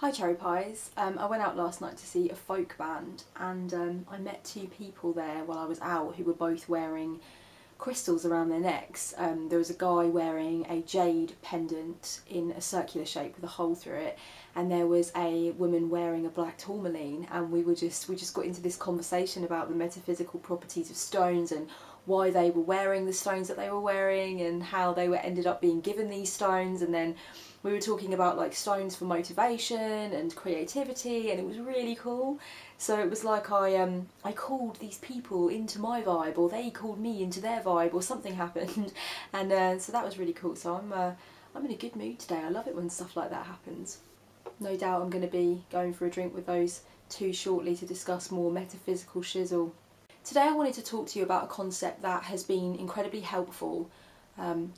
Hi Cherry Pies. I went out last night to see a folk band and I met two people there while I was out who were both wearing crystals around their necks. There was a guy wearing a jade pendant in a circular shape with a hole through it, and there was a woman wearing a black tourmaline, and we just got into this conversation about the metaphysical properties of stones and why they were wearing the stones that they were wearing and how they were ended up being given these stones. And then we were talking about like stones for motivation and creativity, and it was really cool. So it was like I called these people into my vibe, or they called me into their vibe, or something happened, and so that was really cool. So I'm in a good mood today. I love it when stuff like that happens. No doubt I'm going to be going for a drink with those two shortly to discuss more metaphysical shizzle. Today I wanted to talk to you about a concept that has been incredibly helpful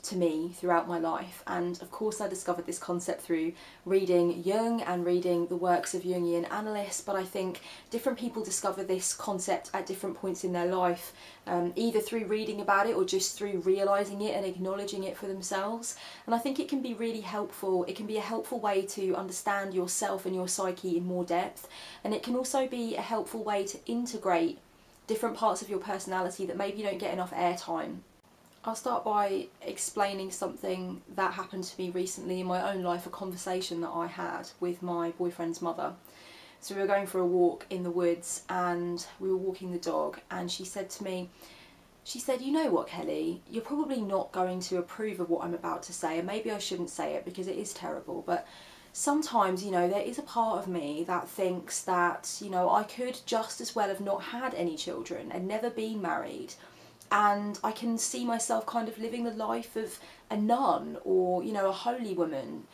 to me throughout my life, and of course I discovered this concept through reading Jung and reading the works of Jungian analysts, but I think different people discover this concept at different points in their life, either through reading about it or just through realising it and acknowledging it for themselves. And I think it can be really helpful. It can be a helpful way to understand yourself and your psyche in more depth, and it can also be a helpful way to integrate different parts of your personality that maybe don't get enough airtime. I'll start by explaining something that happened to me recently in my own life, a conversation that I had with my boyfriend's mother. So we were going for a walk in the woods and we were walking the dog, and she said to me, you know what, Kelly, you're probably not going to approve of what I'm about to say, and maybe I shouldn't say it because it is terrible, but sometimes, you know, there is a part of me that thinks that, you know, I could just as well have not had any children and never been married. And I can see myself kind of living the life of a nun or, you know, a holy woman,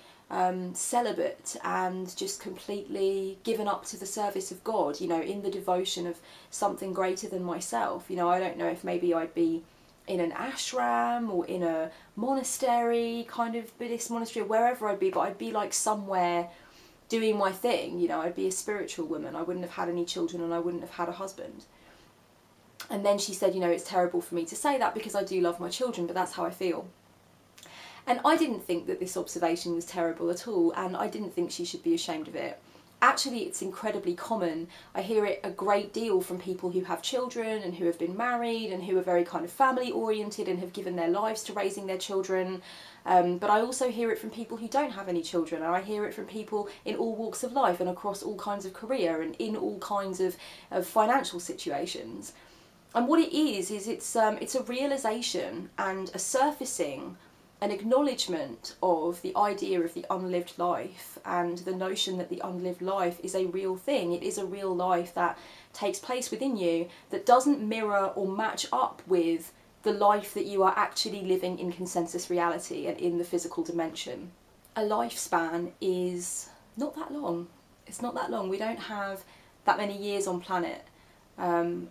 celibate and just completely given up to the service of God, you know, in the devotion of something greater than myself. You know, I don't know if maybe I'd be in an ashram or in a monastery, kind of Buddhist monastery, or wherever I'd be, but I'd be like somewhere doing my thing, you know, I'd be a spiritual woman. I wouldn't have had any children and I wouldn't have had a husband. And then she said, you know, it's terrible for me to say that because I do love my children, but that's how I feel. And I didn't think that this observation was terrible at all, and I didn't think she should be ashamed of it. Actually, it's incredibly common. I hear it a great deal from people who have children and who have been married and who are very kind of family oriented and have given their lives to raising their children. But I also hear it from people who don't have any children, and I hear it from people in all walks of life and across all kinds of career and in all kinds of financial situations. And what it is it's a realisation and a surfacing, an acknowledgement of the idea of the unlived life and the notion that the unlived life is a real thing. It is a real life that takes place within you that doesn't mirror or match up with the life that you are actually living in consensus reality and in the physical dimension. A lifespan is not that long. It's not that long. We don't have that many years on planet.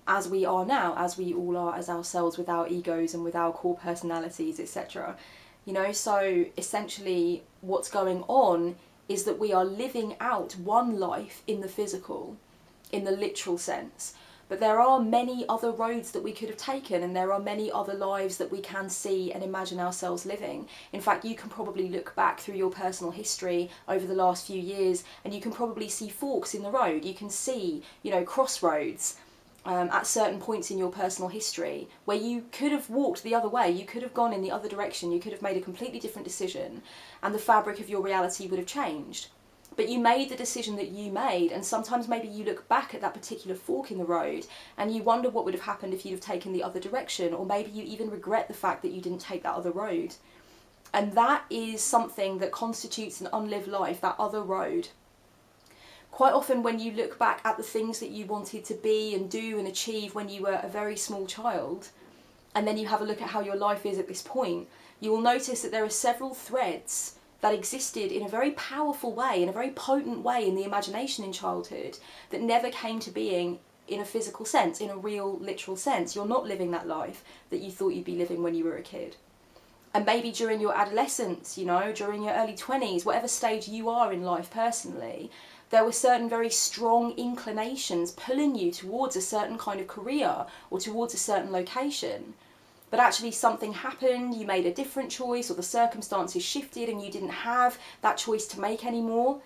As we are now, as we all are as ourselves, with our egos and with our core personalities, etc. You know, so essentially what's going on is that we are living out one life in the physical, in the literal sense. But there are many other roads that we could have taken, and there are many other lives that we can see and imagine ourselves living. In fact, you can probably look back through your personal history over the last few years and you can probably see forks in the road. You can see, you know, crossroads at certain points in your personal history where you could have walked the other way, you could have gone in the other direction, you could have made a completely different decision and the fabric of your reality would have changed. But you made the decision that you made, and sometimes maybe you look back at that particular fork in the road and you wonder what would have happened if you'd have taken the other direction, or maybe you even regret the fact that you didn't take that other road. And that is something that constitutes an unlived life, that other road. Quite often when you look back at the things that you wanted to be and do and achieve when you were a very small child, and then you have a look at how your life is at this point, you will notice that there are several threads that existed in a very powerful way, in a very potent way in the imagination in childhood, that never came to being in a physical sense, in a real literal sense. You're not living that life that you thought you'd be living when you were a kid. And maybe during your adolescence, you know, during your early 20s, whatever stage you are in life personally, there were certain very strong inclinations pulling you towards a certain kind of career or towards a certain location. But actually something happened, you made a different choice, or the circumstances shifted and you didn't have that choice to make anymore.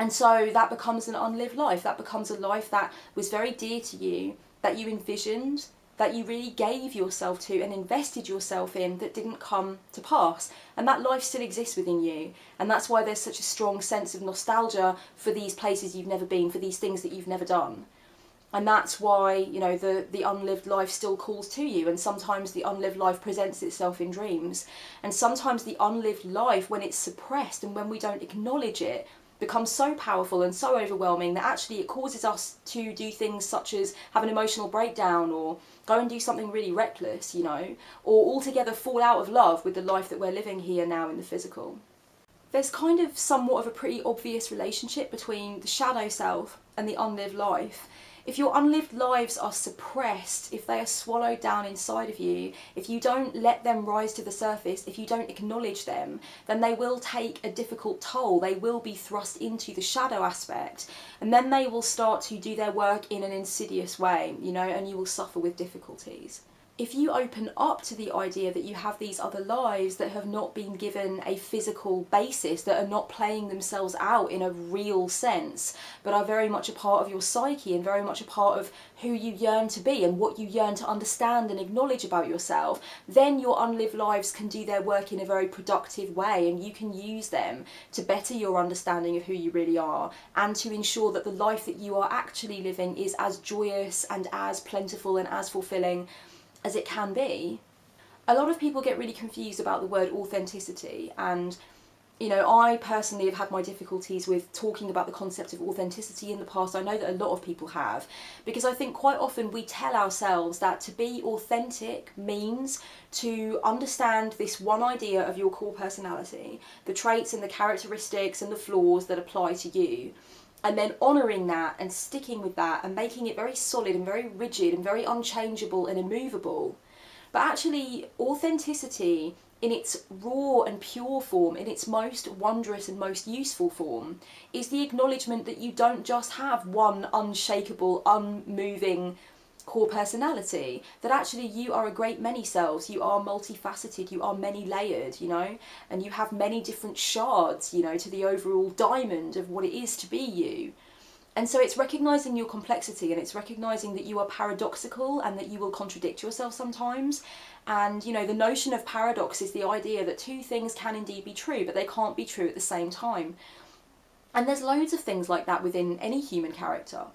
And so that becomes an unlived life. That becomes a life that was very dear to you, that you envisioned, that you really gave yourself to and invested yourself in, that didn't come to pass. And that life still exists within you. And that's why there's such a strong sense of nostalgia for these places you've never been, for these things that you've never done. And that's why, you know, the unlived life still calls to you. And sometimes the unlived life presents itself in dreams. And sometimes the unlived life, when it's suppressed and when we don't acknowledge it, becomes so powerful and so overwhelming that actually it causes us to do things such as have an emotional breakdown, or go and do something really reckless, you know, or altogether fall out of love with the life that we're living here now in the physical. There's kind of somewhat of a pretty obvious relationship between the shadow self and the unlived life. If your unlived lives are suppressed, if they are swallowed down inside of you, if you don't let them rise to the surface, if you don't acknowledge them, then they will take a difficult toll. They will be thrust into the shadow aspect, and then they will start to do their work in an insidious way, you know, and you will suffer with difficulties. If you open up to the idea that you have these other lives that have not been given a physical basis, that are not playing themselves out in a real sense, but are very much a part of your psyche and very much a part of who you yearn to be and what you yearn to understand and acknowledge about yourself, then your unlived lives can do their work in a very productive way, and you can use them to better your understanding of who you really are, and to ensure that the life that you are actually living is as joyous and as plentiful and as fulfilling as it can be. A lot of people get really confused about the word authenticity, and you know, I personally have had my difficulties with talking about the concept of authenticity in the past. I know that a lot of people have, because I think quite often we tell ourselves that to be authentic means to understand this one idea of your core personality, the traits and the characteristics and the flaws that apply to you, and then honouring that and sticking with that and making it very solid and very rigid and very unchangeable and immovable. But actually, authenticity in its raw and pure form, in its most wondrous and most useful form, is the acknowledgement that you don't just have one unshakable, unmoving core personality, that actually you are a great many selves, you are multifaceted, you are many layered, you know, and you have many different shards, you know, to the overall diamond of what it is to be you. And so it's recognising your complexity, and it's recognising that you are paradoxical and that you will contradict yourself sometimes. And, you know, the notion of paradox is the idea that two things can indeed be true, but they can't be true at the same time. And there's loads of things like that within any human character.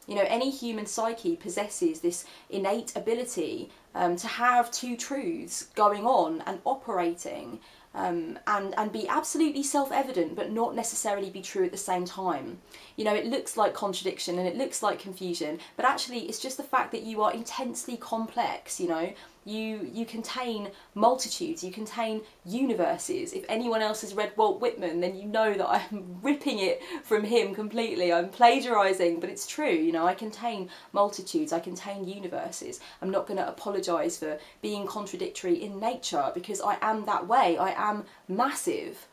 You know, any human psyche possesses this innate ability to have two truths going on and operating, and be absolutely self-evident but not necessarily be true at the same time. You know, it looks like contradiction and it looks like confusion, but actually it's just the fact that you are intensely complex, you know. You contain multitudes, you contain universes. If anyone else has read Walt Whitman, then you know that I'm ripping it from him completely. I'm plagiarising, but it's true, you know. I contain multitudes, I contain universes. I'm not going to apologise for being contradictory in nature, because I am that way. I am massive.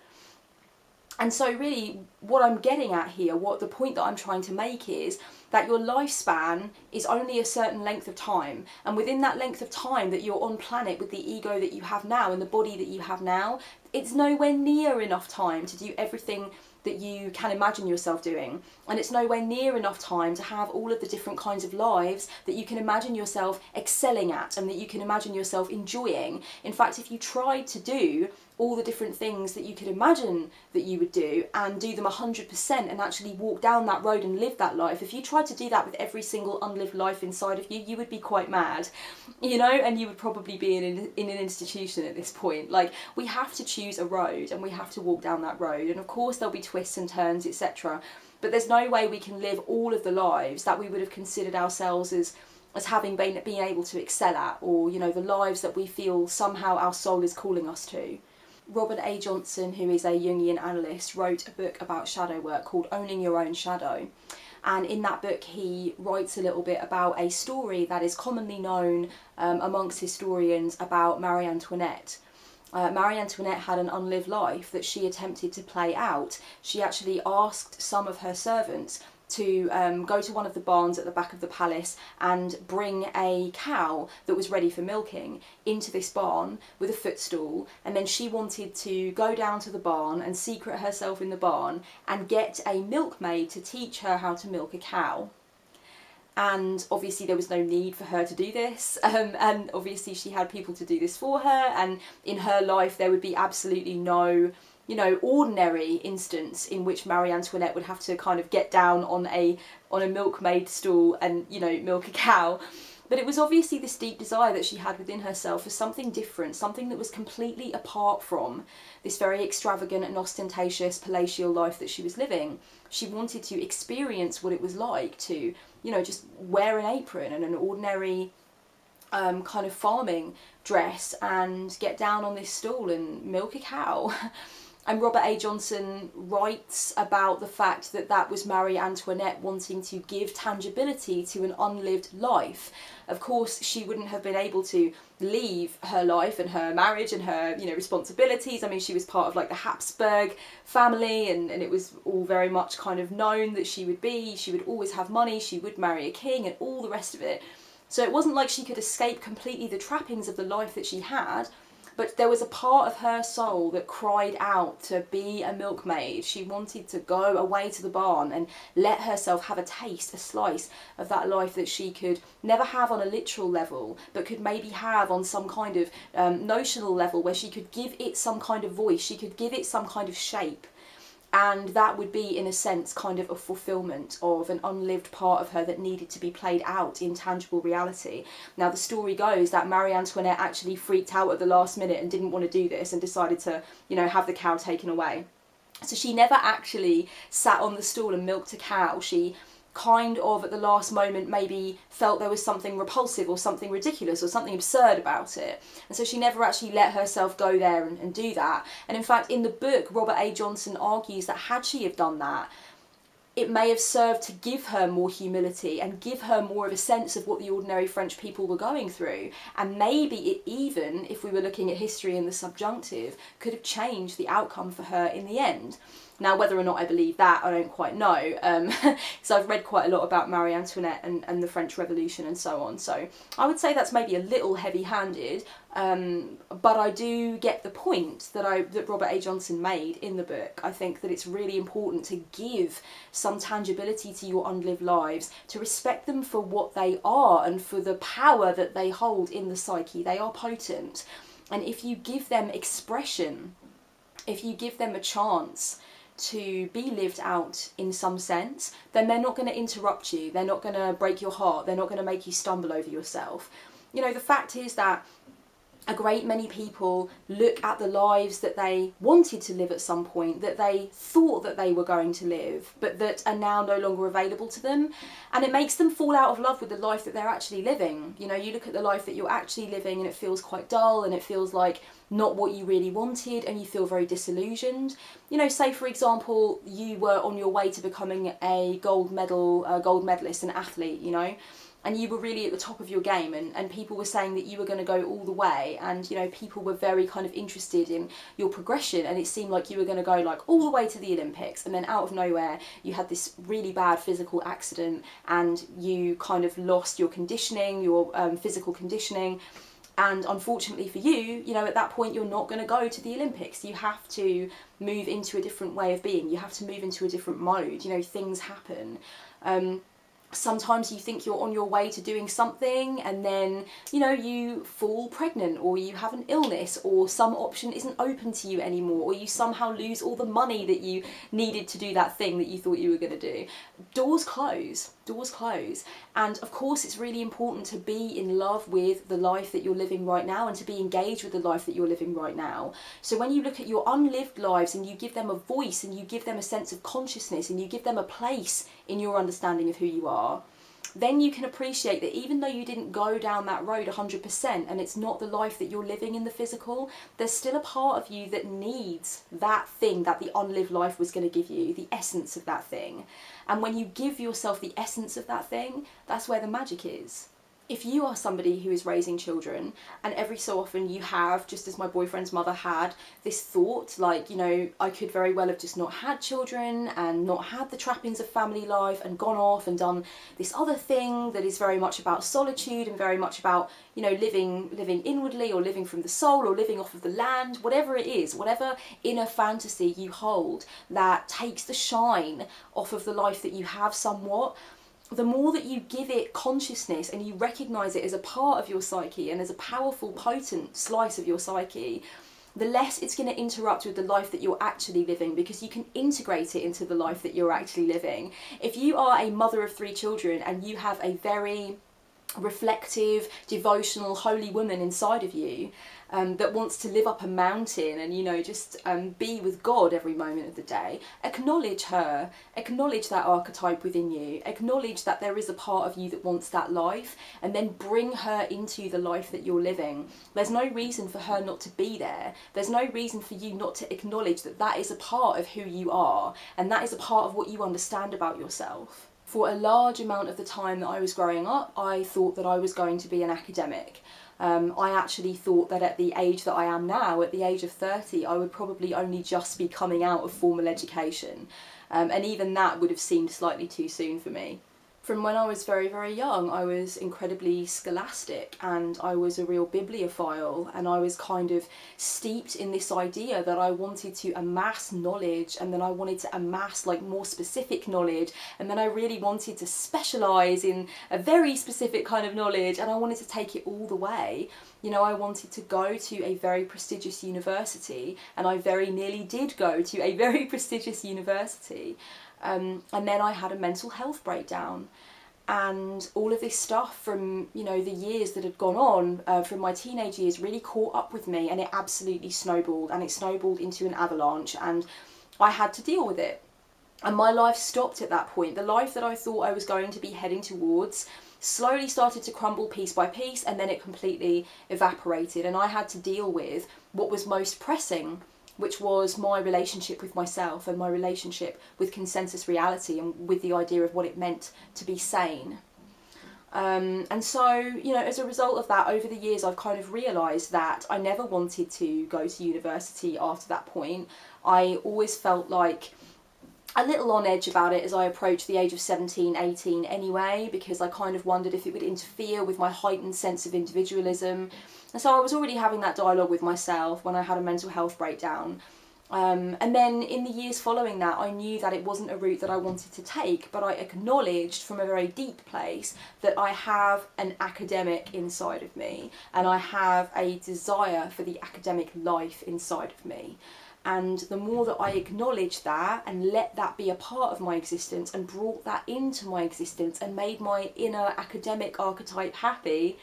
And so really what I'm getting at here, what the point that I'm trying to make is that your lifespan is only a certain length of time, and within that length of time that you're on planet with the ego that you have now and the body that you have now, it's nowhere near enough time to do everything that you can imagine yourself doing, and it's nowhere near enough time to have all of the different kinds of lives that you can imagine yourself excelling at and that you can imagine yourself enjoying. In fact, if you tried to do all the different things that you could imagine that you would do and do them 100% and actually walk down that road and live that life, if you tried to do that with every single unlived life inside of you, you would be quite mad, you know, and you would probably be in an institution at this point. Like, we have to choose a road and we have to walk down that road, and of course there'll be twists and turns, etc. But there's no way we can live all of the lives that we would have considered ourselves as having been able to excel at, or, you know, the lives that we feel somehow our soul is calling us to. Robert A. Johnson, who is a Jungian analyst, wrote a book about shadow work called Owning Your Own Shadow. And in that book he writes a little bit about a story that is commonly known amongst historians about Marie Antoinette. Marie Antoinette had an unlived life that she attempted to play out. She actually asked some of her servants to go to one of the barns at the back of the palace and bring a cow that was ready for milking into this barn with a footstool, and then she wanted to go down to the barn and secret herself in the barn and get a milkmaid to teach her how to milk a cow. And obviously there was no need for her to do this, and obviously she had people to do this for her, and in her life there would be absolutely no, you know, ordinary instance in which Marie Antoinette would have to kind of get down on a milkmaid stool and, you know, milk a cow. But it was obviously this deep desire that she had within herself for something different, something that was completely apart from this very extravagant and ostentatious palatial life that she was living. She wanted to experience what it was like to, you know, just wear an apron and an ordinary kind of farming dress and get down on this stool and milk a cow. And Robert A. Johnson writes about the fact that that was Marie Antoinette wanting to give tangibility to an unlived life. Of course, she wouldn't have been able to leave her life and her marriage and her, you know, responsibilities. I mean, she was part of like the Habsburg family, and it was all very much kind of known that she would always have money, she would marry a king and all the rest of it. So it wasn't like she could escape completely the trappings of the life that she had. But there was a part of her soul that cried out to be a milkmaid. She wanted to go away to the barn and let herself have a taste, a slice of that life that she could never have on a literal level, but could maybe have on some kind of notional level, where she could give it some kind of voice, she could give it some kind of shape. And that would be, in a sense, kind of a fulfilment of an unlived part of her that needed to be played out in tangible reality. Now, the story goes that Marie Antoinette actually freaked out at the last minute and didn't want to do this and decided to, you know, have the cow taken away. So she never actually sat on the stool and milked a cow. She kind of at the last moment maybe felt there was something repulsive or something ridiculous or something absurd about it, and so she never actually let herself go there and do that. And in fact, in the book, Robert A. Johnson argues that had she have done that, it may have served to give her more humility and give her more of a sense of what the ordinary French people were going through, and maybe it even, if we were looking at history in the subjunctive, could have changed the outcome for her in the end. Now, whether or not I believe that, I don't quite know, so I've read quite a lot about Marie Antoinette and the French Revolution and so on, so I would say that's maybe a little heavy-handed, but I do get the point that Robert A. Johnson made in the book. I think that it's really important to give some tangibility to your unlived lives, to respect them for what they are and for the power that they hold in the psyche. They are potent, and if you give them expression, if you give them a chance to be lived out in some sense, then they're not going to interrupt you, they're not going to break your heart, they're not going to make you stumble over yourself. You know, the fact is that a great many people look at the lives that they wanted to live at some point, that they thought that they were going to live, but that are now no longer available to them, and it makes them fall out of love with the life that they're actually living. You know, you look at the life that you're actually living and it feels quite dull, and it feels like not what you really wanted, and you feel very disillusioned. You know, say for example, you were on your way to becoming a gold medalist, an athlete, you know, and you were really at the top of your game, and people were saying that you were going to go all the way, and, you know, people were very kind of interested in your progression, and it seemed like you were going to go like all the way to the Olympics, and then out of nowhere you had this really bad physical accident and you kind of lost your conditioning, your physical conditioning. And unfortunately for you, you know, at that point you're not going to go to the Olympics. You have to move into a different way of being. You have to move into a different mode. You know, things happen. Sometimes you think you're on your way to doing something, and then, you know, you fall pregnant, or you have an illness, or some option isn't open to you anymore, or you somehow lose all the money that you needed to do that thing that you thought you were going to do. Doors close. Doors close. And of course it's really important to be in love with the life that you're living right now, and to be engaged with the life that you're living right now. So when you look at your unlived lives and you give them a voice, and you give them a sense of consciousness, and you give them a place in your understanding of who you are, then you can appreciate that even though you didn't go down that road 100%, and it's not the life that you're living in the physical, there's still a part of you that needs that thing that the unlived life was going to give you, the essence of that thing. And when you give yourself the essence of that thing, that's where the magic is. if you are somebody who is raising children, and every so often you have, just as my boyfriend's mother had, this thought like, you know, I could very well have just not had children and not had the trappings of family life and gone off and done this other thing that is very much about solitude and very much about, you know, living inwardly, or living from the soul, or living off of the land, whatever it is, whatever inner fantasy you hold that takes the shine off of the life that you have somewhat. The more that you give it consciousness and you recognise it as a part of your psyche and as a powerful, potent slice of your psyche, the less it's going to interrupt with the life that you're actually living, because you can integrate it into the life that you're actually living. If you are a mother of 3 children and you have a very reflective, devotional, holy woman inside of you, that wants to live up a mountain and, you know, just be with God every moment of the day, acknowledge her, acknowledge that archetype within you, acknowledge that there is a part of you that wants that life, and then bring her into the life that you're living. There's no reason for her not to be there. There's no reason for you not to acknowledge that that is a part of who you are, and that is a part of what you understand about yourself. For a large amount of the time that I was growing up, I thought that I was going to be an academic. I actually thought that at the age that I am now, at the age of 30, I would probably only just be coming out of formal education. And even that would have seemed slightly too soon for me. From when I was very, very young, I was incredibly scholastic, and I was a real bibliophile, and I was kind of steeped in this idea that I wanted to amass knowledge, and then I wanted to amass like more specific knowledge, and then I really wanted to specialise in a very specific kind of knowledge, and I wanted to take it all the way. You know, I wanted to go to a very prestigious university, and I very nearly did go to a very prestigious university. And then I had a mental health breakdown, and all of this stuff from, you know, the years that had gone on from my teenage years really caught up with me, and it absolutely snowballed, and it snowballed into an avalanche, and I had to deal with it. And my life stopped at that point. The life that I thought I was going to be heading towards slowly started to crumble piece by piece, and then it completely evaporated, and I had to deal with what was most pressing, which was my relationship with myself and my relationship with consensus reality and with the idea of what it meant to be sane. And so, you know, as a result of that, over the years, I've kind of realised that I never wanted to go to university after that point. I always felt like a little on edge about it as I approached the age of 17, 18 anyway, because I kind of wondered if it would interfere with my heightened sense of individualism. And so I was already having that dialogue with myself when I had a mental health breakdown. And then in the years following that, I knew that it wasn't a route that I wanted to take, but I acknowledged from a very deep place that I have an academic inside of me, and I have a desire for the academic life inside of me. And the more that I acknowledged that and let that be a part of my existence and brought that into my existence and made my inner academic archetype happy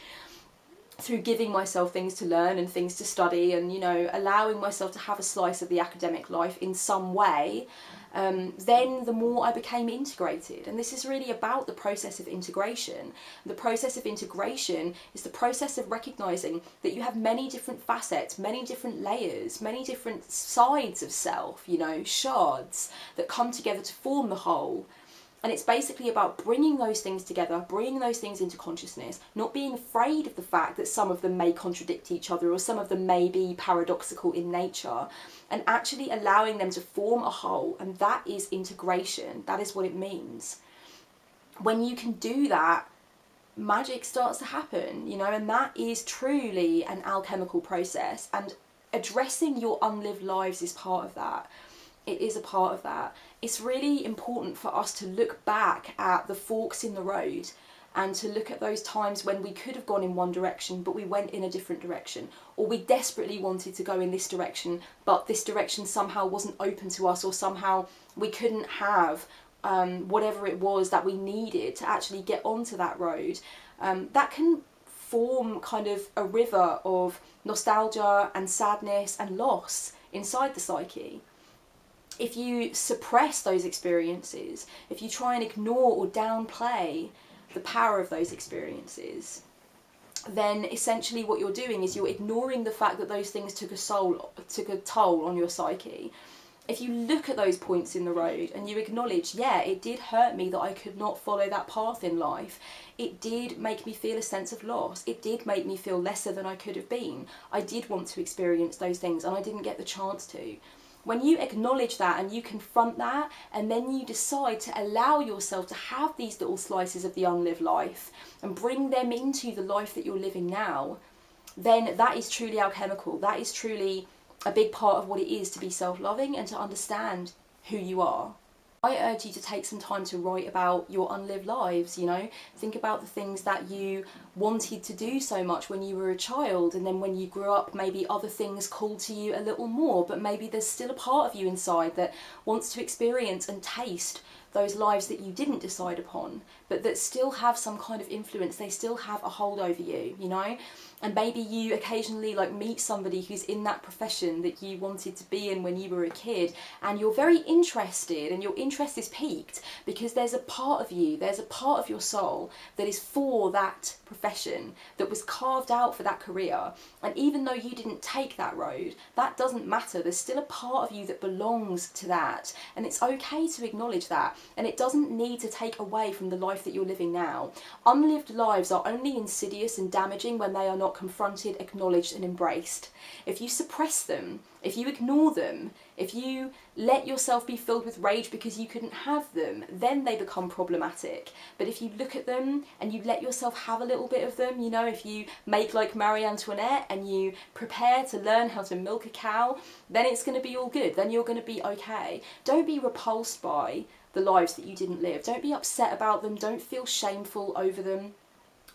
through giving myself things to learn and things to study and, you know, allowing myself to have a slice of the academic life in some way, then the more I became integrated. And this is really about the process of integration. The process of integration is the process of recognising that you have many different facets, many different layers, many different sides of self, you know, shards that come together to form the whole. And it's basically about bringing those things together, bringing those things into consciousness, not being afraid of the fact that some of them may contradict each other or some of them may be paradoxical in nature, and actually allowing them to form a whole. And that is integration. That is what it means. When you can do that, magic starts to happen, you know, and that is truly an alchemical process. And addressing your unlived lives is part of that. It is a part of that. It's really important for us to look back at the forks in the road and to look at those times when we could have gone in one direction but we went in a different direction, or we desperately wanted to go in this direction but this direction somehow wasn't open to us, or somehow we couldn't have whatever it was that we needed to actually get onto that road. That can form kind of a river of nostalgia and sadness and loss inside the psyche. If you suppress those experiences, if you try and ignore or downplay the power of those experiences, then essentially what you're doing is you're ignoring the fact that those things took a toll on your psyche. if you look at those points in the road and you acknowledge, yeah, it did hurt me that I could not follow that path in life. It did make me feel a sense of loss. It did make me feel lesser than I could have been. I did want to experience those things and I didn't get the chance to. When you acknowledge that and you confront that, and then you decide to allow yourself to have these little slices of the unlived life and bring them into the life that you're living now, then that is truly alchemical. That is truly a big part of what it is to be self-loving and to understand who you are. I urge you to take some time to write about your unlived lives, you know. Think about the things that you wanted to do so much when you were a child, and then when you grew up, maybe other things called to you a little more, but maybe there's still a part of you inside that wants to experience and taste those lives that you didn't decide upon, but that still have some kind of influence. They still have a hold over you, you know. And maybe you occasionally like meet somebody who's in that profession that you wanted to be in when you were a kid, and you're very interested and your interest is piqued because there's a part of you, there's a part of your soul that is for that profession, that was carved out for that career. And even though you didn't take that road, that doesn't matter. There's still a part of you that belongs to that, and it's okay to acknowledge that, and it doesn't need to take away from the life that you're living now. Unlived lives are only insidious and damaging when they are not confronted, acknowledged and embraced. If you suppress them, if you ignore them, if you let yourself be filled with rage because you couldn't have them, then they become problematic. But if you look at them and you let yourself have a little bit of them, you know, if you make like Marie Antoinette and you prepare to learn how to milk a cow, then it's going to be all good. Then you're going to be okay. Don't be repulsed by the lives that you didn't live. Don't be upset about them. Don't feel shameful over them.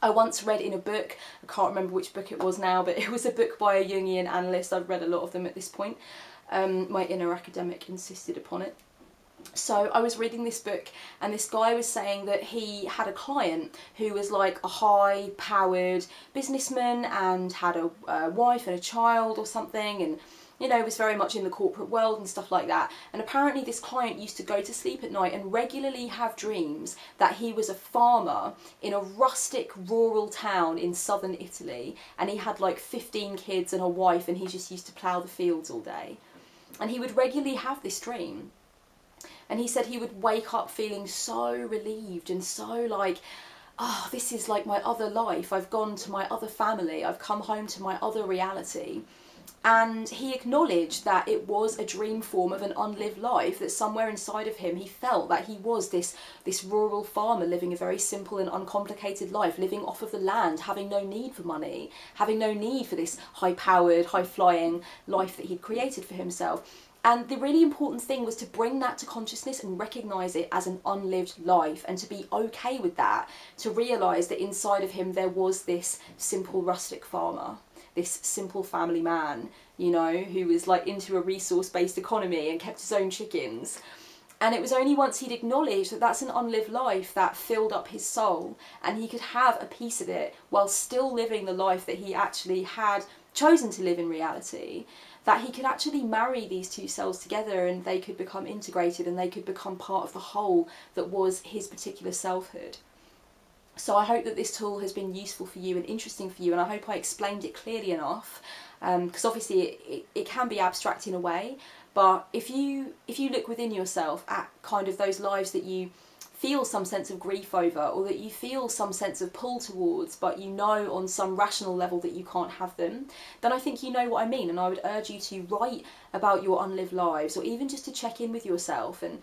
I once read in a book, I can't remember which book it was now, but it was a book by a Jungian analyst. I've read a lot of them at this point. My inner academic insisted upon it. So I was reading this book and this guy was saying that he had a client who was like a high-powered businessman and had a wife and a child or something, and you know, was very much in the corporate world and stuff like that. And apparently this client used to go to sleep at night and regularly have dreams that he was a farmer in a rustic rural town in southern Italy, and he had like 15 kids and a wife, and he just used to plough the fields all day. And he would regularly have this dream. And he said he would wake up feeling so relieved and so like, oh, this is like my other life. I've gone to my other family. I've come home to my other reality. And he acknowledged that it was a dream form of an unlived life, that somewhere inside of him he felt that he was this rural farmer living a very simple and uncomplicated life, living off of the land, having no need for money, having no need for this high-powered, high-flying life that he'd created for himself. And the really important thing was to bring that to consciousness and recognise it as an unlived life, and to be okay with that, to realise that inside of him there was this simple rustic farmer, this simple family man, you know, who was like into a resource-based economy and kept his own chickens. And it was only once he'd acknowledged that that's an unlived life that filled up his soul, and he could have a piece of it while still living the life that he actually had chosen to live in reality, that he could actually marry these two selves together and they could become integrated and they could become part of the whole that was his particular selfhood. So I hope that this tool has been useful for you and interesting for you, and I hope I explained it clearly enough, because obviously it can be abstract in a way, but if you look within yourself at kind of those lives that you feel some sense of grief over, or that you feel some sense of pull towards, but you know on some rational level that you can't have them, then I think you know what I mean, and I would urge you to write about your unlived lives, or even just to check in with yourself and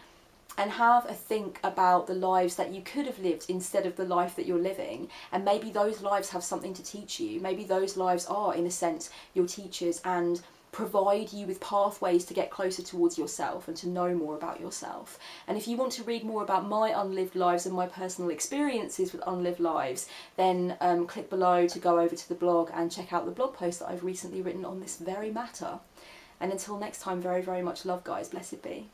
have a think about the lives that you could have lived instead of the life that you're living. And maybe those lives have something to teach you. Maybe those lives are, in a sense, your teachers and provide you with pathways to get closer towards yourself and to know more about yourself. And if you want to read more about my unlived lives and my personal experiences with unlived lives, then click below to go over to the blog and check out the blog post that I've recently written on this very matter. And until next time, very, very much love, guys. Blessed be.